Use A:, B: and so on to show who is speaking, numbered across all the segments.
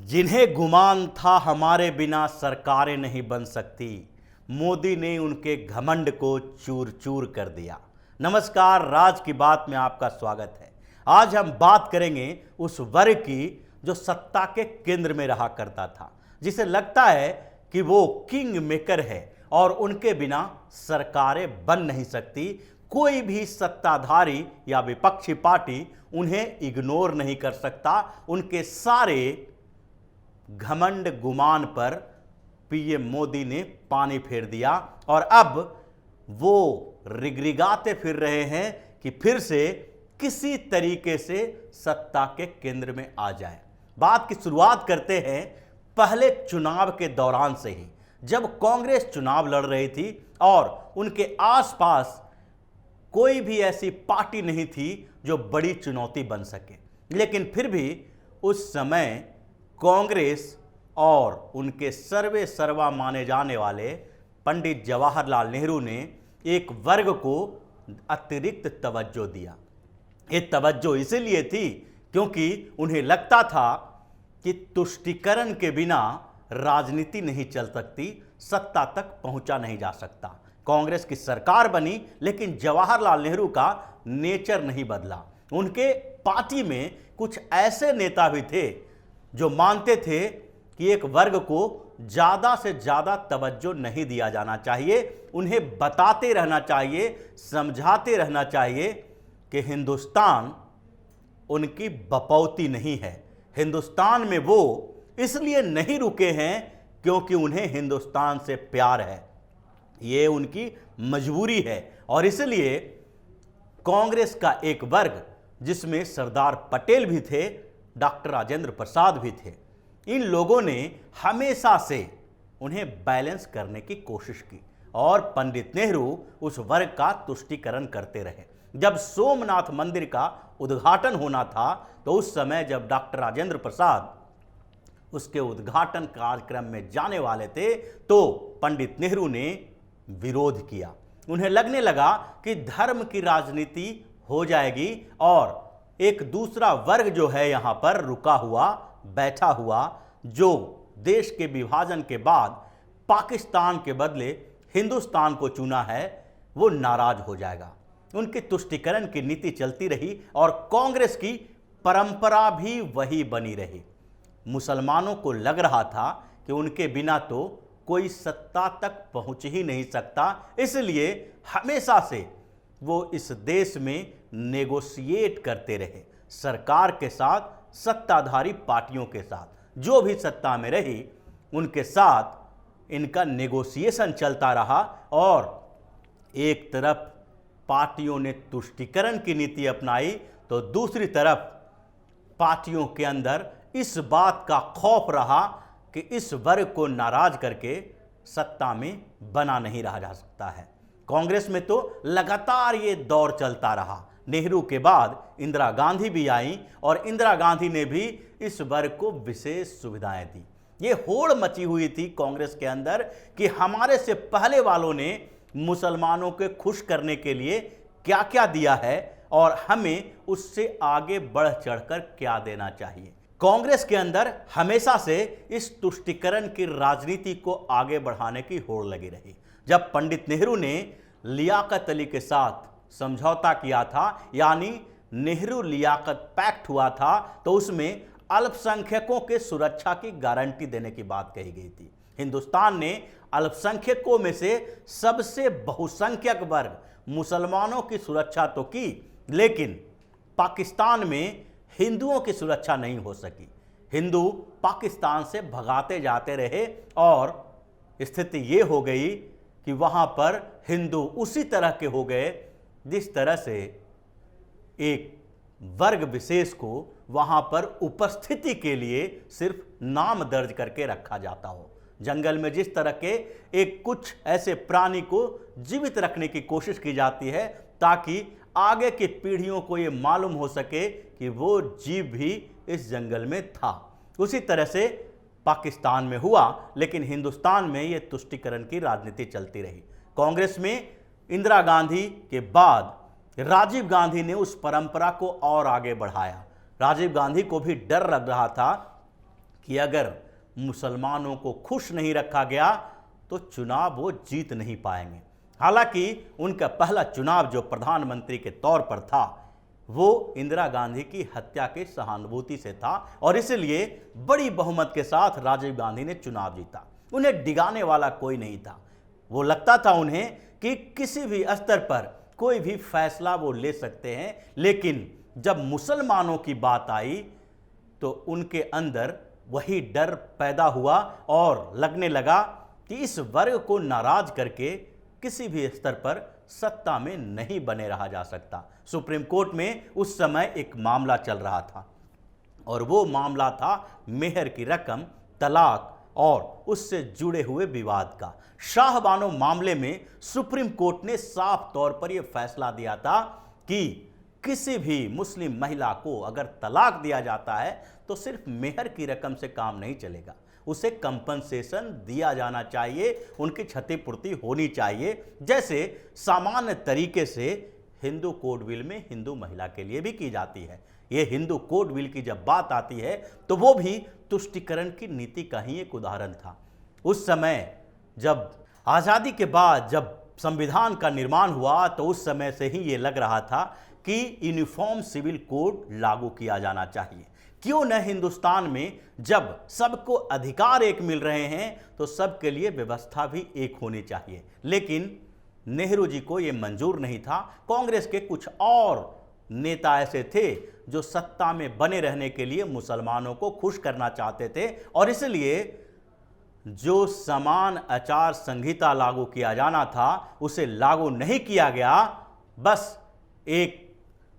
A: जिन्हें गुमान था हमारे बिना सरकारें नहीं बन सकती, मोदी ने उनके घमंड को चूर चूर कर दिया। नमस्कार, राज की बात में आपका स्वागत है। आज हम बात करेंगे उस वर्ग की जो सत्ता के केंद्र में रहा करता था, जिसे लगता है कि वो किंग मेकर है और उनके बिना सरकारें बन नहीं सकती। कोई भी सत्ताधारी या विपक्षी पार्टी उन्हें इग्नोर नहीं कर सकता। उनके सारे घमंड गुमान पर पीएम मोदी ने पानी फेर दिया और अब वो रिगरिगाते फिर रहे हैं कि फिर से किसी तरीके से सत्ता के केंद्र में आ जाए। बात की शुरुआत करते हैं पहले चुनाव के दौरान से ही, जब कांग्रेस चुनाव लड़ रही थी और उनके आसपास कोई भी ऐसी पार्टी नहीं थी जो बड़ी चुनौती बन सके। लेकिन फिर भी उस समय कांग्रेस और उनके सर्वे सर्वा माने जाने वाले पंडित जवाहरलाल नेहरू ने एक वर्ग को अतिरिक्त तवज्जो दिया। ये तवज्जो इसलिए थी क्योंकि उन्हें लगता था कि तुष्टीकरण के बिना राजनीति नहीं चल सकती, सत्ता तक पहुंचा नहीं जा सकता। कांग्रेस की सरकार बनी लेकिन जवाहरलाल नेहरू का नेचर नहीं बदला। उनके पार्टी में कुछ ऐसे नेता भी थे जो मानते थे कि एक वर्ग को ज़्यादा से ज़्यादा तवज्जो नहीं दिया जाना चाहिए। उन्हें बताते रहना चाहिए, समझाते रहना चाहिए कि हिंदुस्तान उनकी बपौती नहीं है। हिंदुस्तान में वो इसलिए नहीं रुके हैं क्योंकि उन्हें हिंदुस्तान से प्यार है, ये उनकी मजबूरी है। और इसलिए कांग्रेस का एक वर्ग जिसमें सरदार पटेल भी थे, डॉक्टर राजेंद्र प्रसाद भी थे, इन लोगों ने हमेशा से उन्हें बैलेंस करने की कोशिश की और पंडित नेहरू उस वर्ग का तुष्टीकरण करते रहे। जब सोमनाथ मंदिर का उद्घाटन होना था तो उस समय जब डॉक्टर राजेंद्र प्रसाद उसके उद्घाटन कार्यक्रम में जाने वाले थे तो पंडित नेहरू ने विरोध किया। उन्हें लगने लगा कि धर्म की राजनीति हो जाएगी और एक दूसरा वर्ग जो है यहां पर रुका हुआ बैठा हुआ, जो देश के विभाजन के बाद पाकिस्तान के बदले हिंदुस्तान को चुना है, वो नाराज हो जाएगा। उनकी तुष्टीकरण की नीति चलती रही और कांग्रेस की परंपरा भी वही बनी रही। मुसलमानों को लग रहा था कि उनके बिना तो कोई सत्ता तक पहुंच ही नहीं सकता, इसलिए हमेशा से वो इस देश में नेगोशिएट करते रहे सरकार के साथ, सत्ताधारी पार्टियों के साथ। जो भी सत्ता में रही उनके साथ इनका नेगोशिएशन चलता रहा और एक तरफ पार्टियों ने तुष्टीकरण की नीति अपनाई तो दूसरी तरफ पार्टियों के अंदर इस बात का खौफ रहा कि इस वर्ग को नाराज करके सत्ता में बना नहीं रहा जा सकता है। कांग्रेस में तो लगातार ये दौर चलता रहा। नेहरू के बाद इंदिरा गांधी भी आई और इंदिरा गांधी ने भी इस वर्ग को विशेष सुविधाएं दी। ये होड़ मची हुई थी कांग्रेस के अंदर कि हमारे से पहले वालों ने मुसलमानों के खुश करने के लिए क्या क्या दिया है और हमें उससे आगे बढ़ चढ़कर क्या देना चाहिए। कांग्रेस के अंदर हमेशा से इस तुष्टीकरण की राजनीति को आगे बढ़ाने की होड़ लगी रही। जब पंडित नेहरू ने लियाकत अली के साथ समझौता किया था, यानी नेहरू लियाकत पैक्ट हुआ था, तो उसमें अल्पसंख्यकों के सुरक्षा की गारंटी देने की बात कही गई थी। हिंदुस्तान ने अल्पसंख्यकों में से सबसे बहुसंख्यक वर्ग मुसलमानों की सुरक्षा तो की, लेकिन पाकिस्तान में हिंदुओं की सुरक्षा नहीं हो सकी। हिंदू पाकिस्तान से भगाते जाते रहे और स्थिति ये हो गई कि वहां पर हिंदू उसी तरह के हो गए जिस तरह से एक वर्ग विशेष को वहां पर उपस्थिति के लिए सिर्फ नाम दर्ज करके रखा जाता हो। जंगल में जिस तरह के एक कुछ ऐसे प्राणी को जीवित रखने की कोशिश की जाती है ताकि आगे की पीढ़ियों को ये मालूम हो सके कि वो जीव भी इस जंगल में था, उसी तरह से पाकिस्तान में हुआ। लेकिन हिंदुस्तान में ये तुष्टीकरण की राजनीति चलती रही। कांग्रेस में इंदिरा गांधी के बाद राजीव गांधी ने उस परंपरा को और आगे बढ़ाया। राजीव गांधी को भी डर लग रहा था कि अगर मुसलमानों को खुश नहीं रखा गया तो चुनाव वो जीत नहीं पाएंगे। हालांकि उनका पहला चुनाव जो प्रधानमंत्री के तौर पर था वो इंदिरा गांधी की हत्या की सहानुभूति से था और इसलिए बड़ी बहुमत के साथ राजीव गांधी ने चुनाव जीता। उन्हें डिगाने वाला कोई नहीं था। वो लगता था उन्हें कि किसी भी स्तर पर कोई भी फैसला वो ले सकते हैं, लेकिन जब मुसलमानों की बात आई तो उनके अंदर वही डर पैदा हुआ और लगने लगा कि इस वर्ग को नाराज करके किसी भी स्तर पर सत्ता में नहीं बने रहा जा सकता। सुप्रीम कोर्ट में उस समय एक मामला चल रहा था और वो मामला था मेहर की रकम, तलाक और उससे जुड़े हुए विवाद का। शाह बानो मामले में सुप्रीम कोर्ट ने साफ तौर पर यह फैसला दिया था कि किसी भी मुस्लिम महिला को अगर तलाक दिया जाता है तो सिर्फ मेहर की रकम से काम नहीं चलेगा, उसे कंपनसेशन दिया जाना चाहिए, उनकी क्षतिपूर्ति होनी चाहिए, जैसे सामान्य तरीके से हिंदू कोड बिल में हिंदू महिला के लिए भी की जाती है। ये हिंदू कोड बिल की जब बात आती है तो वो भी तुष्टीकरण की नीति का ही एक उदाहरण था। उस समय जब आज़ादी के बाद जब संविधान का निर्माण हुआ तो उस समय से ही ये लग रहा था कि यूनिफॉर्म सिविल कोड लागू किया जाना चाहिए। क्यों न हिंदुस्तान में जब सबको अधिकार एक मिल रहे हैं तो सबके लिए व्यवस्था भी एक होनी चाहिए। लेकिन नेहरू जी को यह मंजूर नहीं था। कांग्रेस के कुछ और नेता ऐसे थे जो सत्ता में बने रहने के लिए मुसलमानों को खुश करना चाहते थे और इसलिए जो समान आचार संहिता लागू किया जाना था उसे लागू नहीं किया गया। बस एक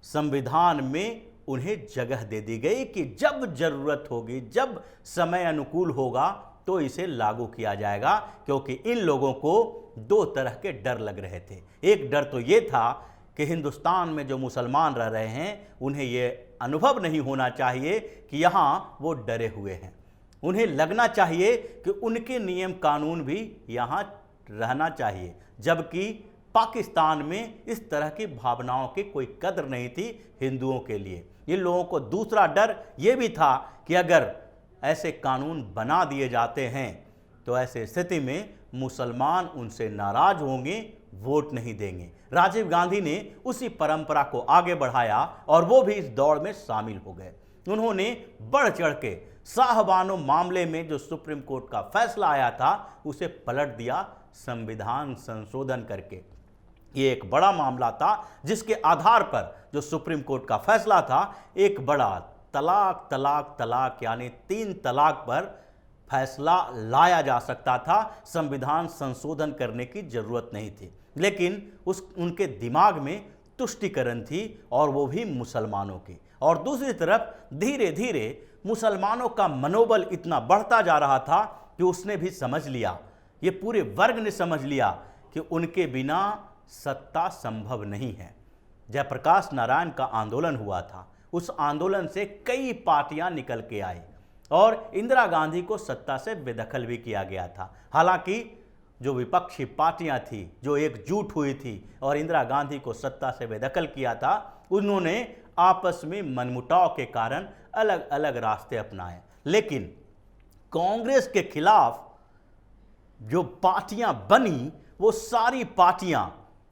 A: संविधान में उन्हें जगह दे दी गई कि जब जरूरत होगी, जब समय अनुकूल होगा तो इसे लागू किया जाएगा, क्योंकि इन लोगों को दो तरह के डर लग रहे थे। एक डर तो ये था कि हिंदुस्तान में जो मुसलमान रह रहे हैं उन्हें यह अनुभव नहीं होना चाहिए कि यहाँ वो डरे हुए हैं। उन्हें लगना चाहिए कि उनके नियम कानून भी यहाँ रहना चाहिए, जबकि पाकिस्तान में इस तरह की भावनाओं की कोई कदर नहीं थी हिंदुओं के लिए। इन लोगों को दूसरा डर यह भी था कि अगर ऐसे कानून बना दिए जाते हैं तो ऐसे स्थिति में मुसलमान उनसे नाराज होंगे, वोट नहीं देंगे। राजीव गांधी ने उसी परंपरा को आगे बढ़ाया और वो भी इस दौड़ में शामिल हो गए। उन्होंने बढ़ चढ़ के शाह बानो मामले में जो सुप्रीम कोर्ट का फैसला आया था उसे पलट दिया संविधान संशोधन करके। ये एक बड़ा मामला था जिसके आधार पर जो सुप्रीम कोर्ट का फैसला था, एक बड़ा तलाक तलाक तलाक यानी 3 तलाक पर फैसला लाया जा सकता था। संविधान संशोधन करने की जरूरत नहीं थी, लेकिन उनके दिमाग में तुष्टीकरण थी और वो भी मुसलमानों की। और दूसरी तरफ धीरे धीरे मुसलमानों का मनोबल इतना बढ़ता जा रहा था कि उसने भी समझ लिया, ये पूरे वर्ग ने समझ लिया कि उनके बिना सत्ता संभव नहीं है। जयप्रकाश नारायण का आंदोलन हुआ था, उस आंदोलन से कई पार्टियां निकल के आई और इंदिरा गांधी को सत्ता से बेदखल भी किया गया था। हालांकि जो विपक्षी पार्टियां थी जो एकजुट हुई थी और इंदिरा गांधी को सत्ता से बेदखल किया था, उन्होंने आपस में मनमुटाव के कारण अलग अलग रास्ते अपनाए। लेकिन कांग्रेस के खिलाफ जो पार्टियां बनी वो सारी पार्टियां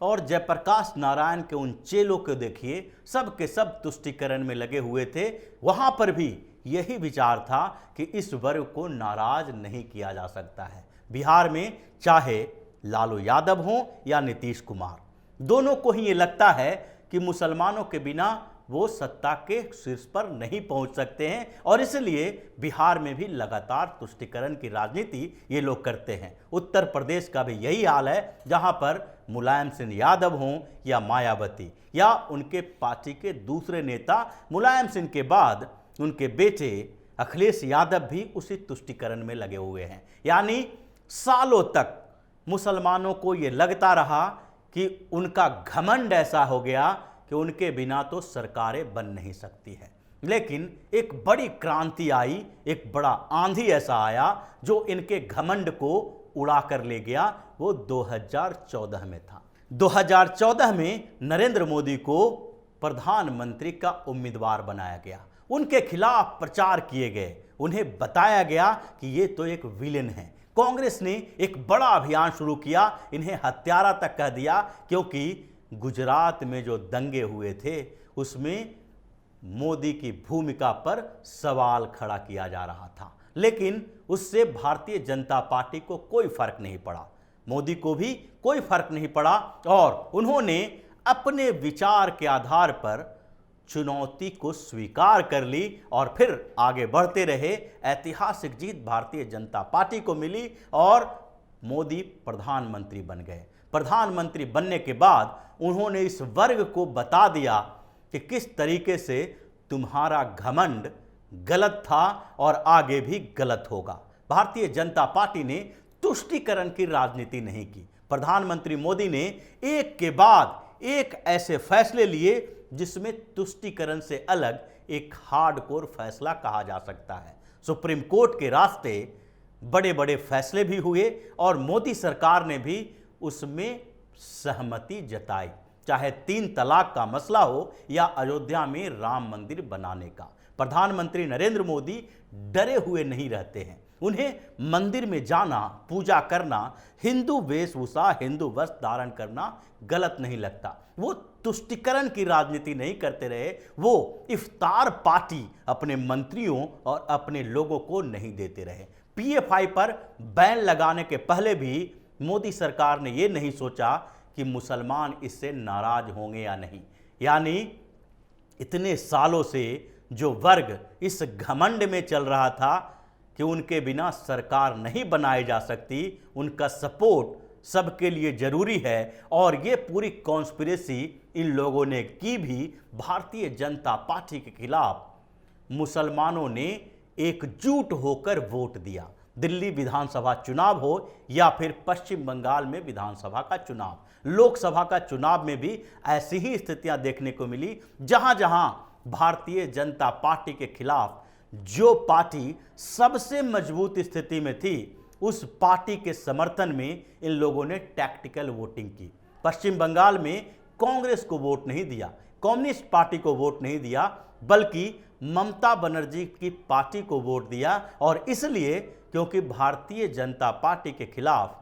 A: और जयप्रकाश नारायण के उन चेलों को देखिए, सब के सब तुष्टीकरण में लगे हुए थे। वहां पर भी यही विचार था कि इस वर्ग को नाराज नहीं किया जा सकता है। बिहार में चाहे लालू यादव हो या नीतीश कुमार, दोनों को ही ये लगता है कि मुसलमानों के बिना वो सत्ता के शीर्ष पर नहीं पहुंच सकते हैं और इसलिए बिहार में भी लगातार तुष्टीकरण की राजनीति ये लोग करते हैं। उत्तर प्रदेश का भी यही हाल है, जहां पर मुलायम सिंह यादव हों या मायावती या उनके पार्टी के दूसरे नेता, मुलायम सिंह के बाद उनके बेटे अखिलेश यादव भी उसी तुष्टीकरण में लगे हुए हैं। यानी सालों तक मुसलमानों को ये लगता रहा कि उनका घमंड ऐसा हो गया कि उनके बिना तो सरकारें बन नहीं सकती है। लेकिन एक बड़ी क्रांति आई, एक बड़ा आंधी ऐसा आया जो इनके घमंड को उड़ा कर ले गया। वो 2014 में था। 2014 में नरेंद्र मोदी को प्रधानमंत्री का उम्मीदवार बनाया गया उनके खिलाफ प्रचार किए गए। उन्हें बताया गया कि ये तो एक विलेन है। कांग्रेस ने एक बड़ा अभियान शुरू किया, इन्हें हत्यारा तक कह दिया, क्योंकि गुजरात में जो दंगे हुए थे उसमें मोदी की भूमिका पर सवाल खड़ा किया जा रहा था। लेकिन उससे भारतीय जनता पार्टी को कोई फर्क नहीं पड़ा, मोदी को भी कोई फर्क नहीं पड़ा, और उन्होंने अपने विचार के आधार पर चुनौती को स्वीकार कर ली और फिर आगे बढ़ते रहे। ऐतिहासिक जीत भारतीय जनता पार्टी को मिली और मोदी प्रधानमंत्री बन गए। प्रधानमंत्री बनने के बाद उन्होंने इस वर्ग को बता दिया कि किस तरीके से तुम्हारा घमंड गलत था और आगे भी गलत होगा। भारतीय जनता पार्टी ने तुष्टीकरण की राजनीति नहीं की। प्रधानमंत्री मोदी ने एक के बाद एक ऐसे फैसले लिए जिसमें तुष्टीकरण से अलग एक हार्डकोर फैसला कहा जा सकता है। सुप्रीम कोर्ट के रास्ते बड़े बड़े फैसले भी हुए और मोदी सरकार ने भी उसमें सहमति जताई, चाहे 3 तलाक का मसला हो या अयोध्या में राम मंदिर बनाने का। प्रधानमंत्री नरेंद्र मोदी डरे हुए नहीं रहते हैं। उन्हें मंदिर में जाना, पूजा करना, हिंदू वेशभूषा, हिंदू वस्त्र धारण करना गलत नहीं लगता। वो तुष्टीकरण की राजनीति नहीं करते रहे, वो इफ्तार पार्टी अपने मंत्रियों और अपने लोगों को नहीं देते रहे। पीएफआई पर बैन लगाने के पहले भी मोदी सरकार ने ये नहीं सोचा कि मुसलमान इससे नाराज होंगे या नहीं। यानी इतने सालों से जो वर्ग इस घमंड में चल रहा था कि उनके बिना सरकार नहीं बनाई जा सकती, उनका सपोर्ट सबके लिए जरूरी है, और ये पूरी कॉन्स्पिरेसी इन लोगों ने की भी भारतीय जनता पार्टी के खिलाफ। मुसलमानों ने एकजुट होकर वोट दिया। दिल्ली विधानसभा चुनाव हो या फिर पश्चिम बंगाल में विधानसभा का चुनाव, लोकसभा का चुनाव में भी ऐसी ही स्थितियां देखने को मिली। जहां जहां भारतीय जनता पार्टी के खिलाफ जो पार्टी सबसे मजबूत स्थिति में थी, उस पार्टी के समर्थन में इन लोगों ने टैक्टिकल वोटिंग की। पश्चिम बंगाल में कांग्रेस को वोट नहीं दिया, कम्युनिस्ट पार्टी को वोट नहीं दिया, बल्कि ममता बनर्जी की पार्टी को वोट दिया। और इसलिए क्योंकि भारतीय जनता पार्टी के खिलाफ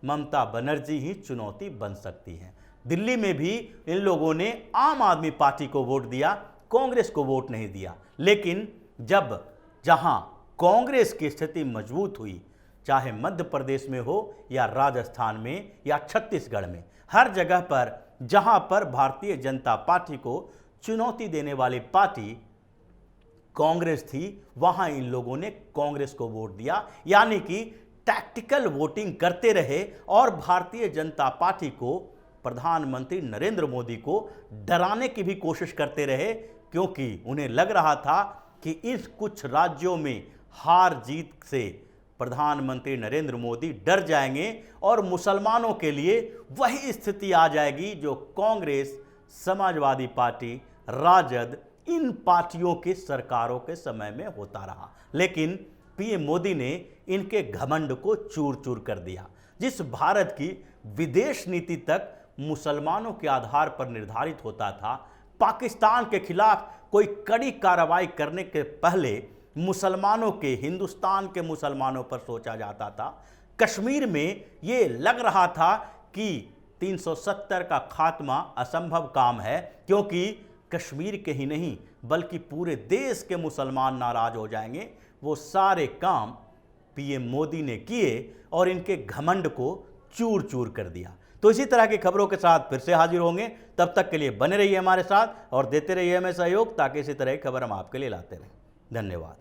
A: ममता बनर्जी ही चुनौती बन सकती हैं। दिल्ली में भी इन लोगों ने आम आदमी पार्टी को वोट दिया, कांग्रेस को वोट नहीं दिया। लेकिन जहां कांग्रेस की स्थिति मजबूत हुई, चाहे मध्य प्रदेश में हो या राजस्थान में या छत्तीसगढ़ में, हर जगह पर जहां पर भारतीय जनता पार्टी को चुनौती देने वाली पार्टी कांग्रेस थी, वहां इन लोगों ने कांग्रेस को वोट दिया। यानी कि टैक्टिकल वोटिंग करते रहे और भारतीय जनता पार्टी को, प्रधानमंत्री नरेंद्र मोदी को डराने की भी कोशिश करते रहे, क्योंकि उन्हें लग रहा था कि इस कुछ राज्यों में हार जीत से प्रधानमंत्री नरेंद्र मोदी डर जाएंगे और मुसलमानों के लिए वही स्थिति आ जाएगी जो कांग्रेस, समाजवादी पार्टी, राजद, इन पार्टियों की सरकारों के समय में होता रहा। लेकिन पीएम मोदी ने इनके घमंड को चूर चूर कर दिया। जिस भारत की विदेश नीति तक मुसलमानों के आधार पर निर्धारित होता था, पाकिस्तान के खिलाफ कोई कड़ी कार्रवाई करने के पहले मुसलमानों के, हिंदुस्तान के मुसलमानों पर सोचा जाता था। कश्मीर में ये लग रहा था कि 370 का खात्मा असंभव काम है, क्योंकि कश्मीर के ही नहीं बल्कि पूरे देश के मुसलमान नाराज हो जाएंगे। वो सारे काम पीएम मोदी ने किए और इनके घमंड को चूर चूर कर दिया। तो इसी तरह की खबरों के साथ फिर से हाजिर होंगे। तब तक के लिए बने रहिए हमारे साथ और देते रहिए हमें सहयोग, ताकि इसी तरह की खबर हम आपके लिए लाते रहें। धन्यवाद।